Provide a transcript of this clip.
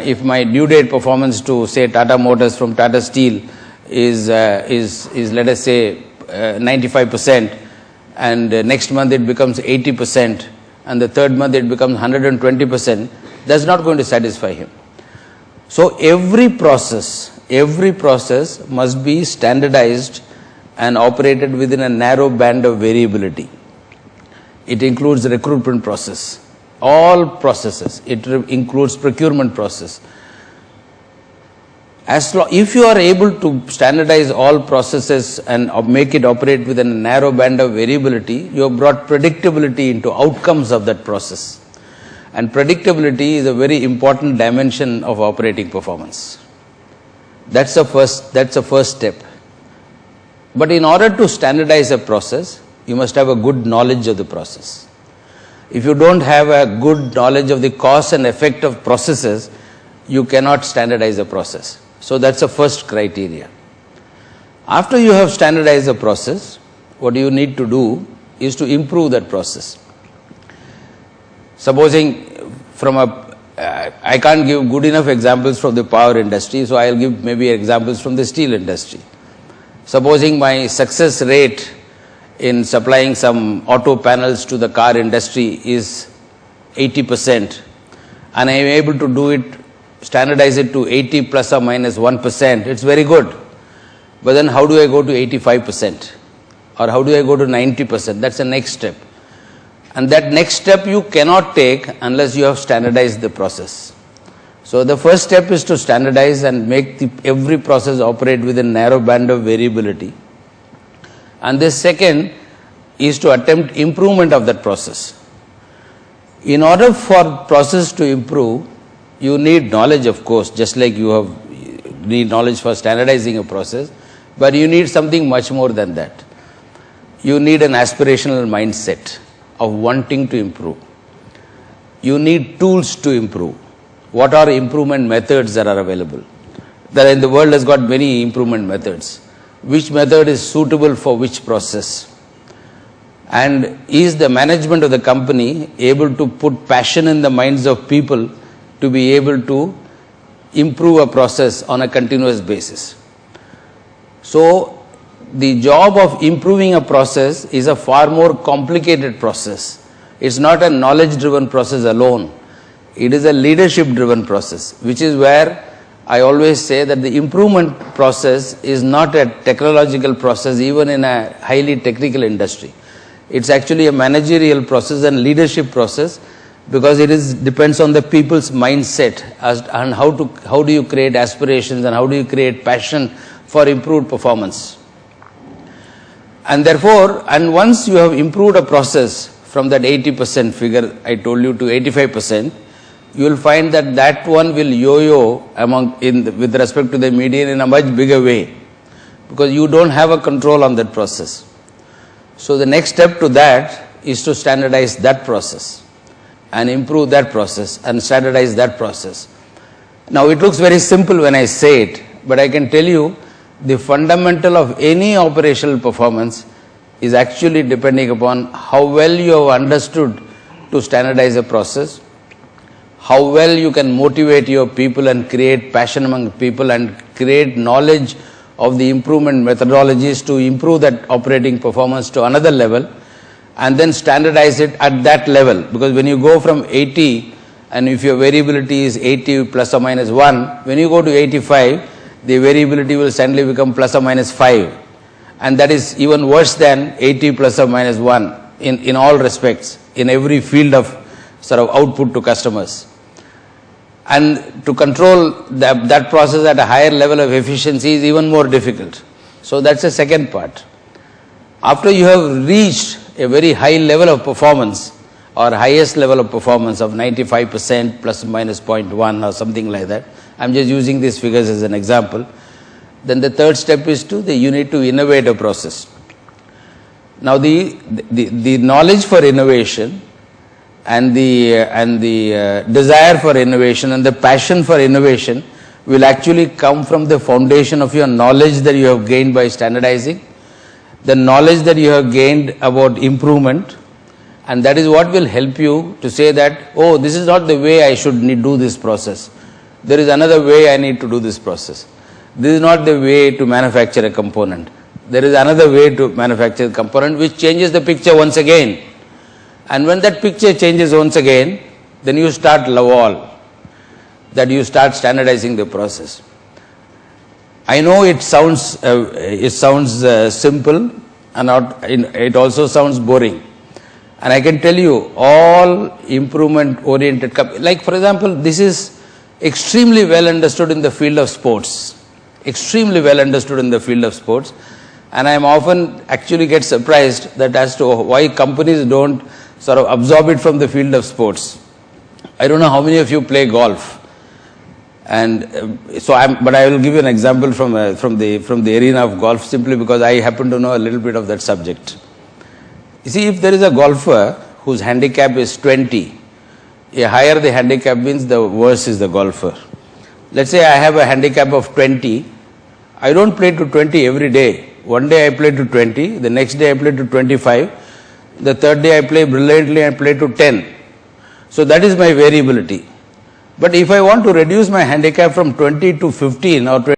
If my due date performance to say Tata Motors from Tata Steel is let us say 95%, and next month it becomes 80%, and the third month it becomes 120%, that's not going to satisfy him. So every process must be standardized and operated within a narrow band of variability. It includes the recruitment process, all processes. It includes procurement process. If you are able to standardize all processes and make it operate within a narrow band of variability, you have brought predictability into outcomes of that process. And predictability is a very important dimension of operating performance. That's the first step. But in order to standardize a process, you must have a good knowledge of the process. If you don't have a good knowledge of the cause and effect of processes, you cannot standardize a process. So that's the first criteria. After you have standardized a process, what you need to do is to improve that process. Supposing I can't give good enough examples from the power industry, so I'll give maybe examples from the steel industry. Supposing my success rate in supplying some auto panels to the car industry is 80%, and I am able to do it, standardize it to 80 plus or minus 1%, it's very good. But then how do I go to 85%? Or how do I go to 90%? That's the next step. And that next step you cannot take unless you have standardized the process. So the first step is to standardize and make every process operate within a narrow band of variability. And the second is to attempt improvement of that process. In order for process to improve, you need knowledge, of course, just like you need knowledge for standardizing a process, but you need something much more than that. You need an aspirational mindset of wanting to improve. You need tools to improve. What are improvement methods that are available? The world has got many improvement methods. Which method is suitable for which process? And is the management of the company able to put passion in the minds of people to be able to improve a process on a continuous basis? So the job of improving a process is a far more complicated process. It's not a knowledge-driven process alone. It is a leadership-driven process, which is where I always say that the improvement process is not a technological process, even in a highly technical industry. It's actually a managerial process and leadership process, because it depends on the people's mindset and how do you create aspirations and how do you create passion for improved performance. And therefore, and once you have improved a process from that 80% figure I told you to 85%, you will find that one will yo-yo with respect to the median in a much bigger way, because you don't have a control on that process. So the next step to that is to standardize that process and improve that process and standardize that process. Now it looks very simple when I say it, but I can tell you the fundamental of any operational performance is actually depending upon how well you have understood to standardize a process, how well you can motivate your people and create passion among people and create knowledge of the improvement methodologies to improve that operating performance to another level, and then standardize it at that level. Because when you go from 80, and if your variability is 80 plus or minus 1, when you go to 85, the variability will suddenly become plus or minus 5. And that is even worse than 80 plus or minus 1 in all respects, in every field of sort of output to customers. And to control that process at a higher level of efficiency is even more difficult. So that's the second part. After you have reached a very high level of performance, or highest level of performance of 95% plus or minus 0.1 or something like that, I'm just using these figures as an example, then the third step is you need to innovate a process. Now the knowledge for innovation and the desire for innovation and the passion for innovation will actually come from the foundation of your knowledge that you have gained by standardizing, the knowledge that you have gained about improvement, and that is what will help you to say that, oh, this is not the way I should do this process. there is another way I need to do this process. This is not the way to manufacture a component. There is another way to manufacture a component which changes the picture once again. And when that picture changes once again, then you start Laval, that you start standardizing the process. I know it sounds simple, and it also sounds boring. And I can tell you, all improvement-oriented companies, like for example, this is extremely well understood in the field of sports. Extremely well understood in the field of sports. And I am often actually get surprised that as to why companies don't sort of absorb it from the field of sports. I don't know how many of you play golf. And but I will give you an example from the arena of golf, simply because I happen to know a little bit of that subject. You see, if there is a golfer whose handicap is 20, the higher the handicap means, the worse is the golfer. Let's say I have a handicap of 20. I don't play to 20 every day. One day I play to 20, the next day I play to 25, the third day I play brilliantly and play to 10. So that is my variability. But if I want to reduce my handicap from 20 to 15 or 20,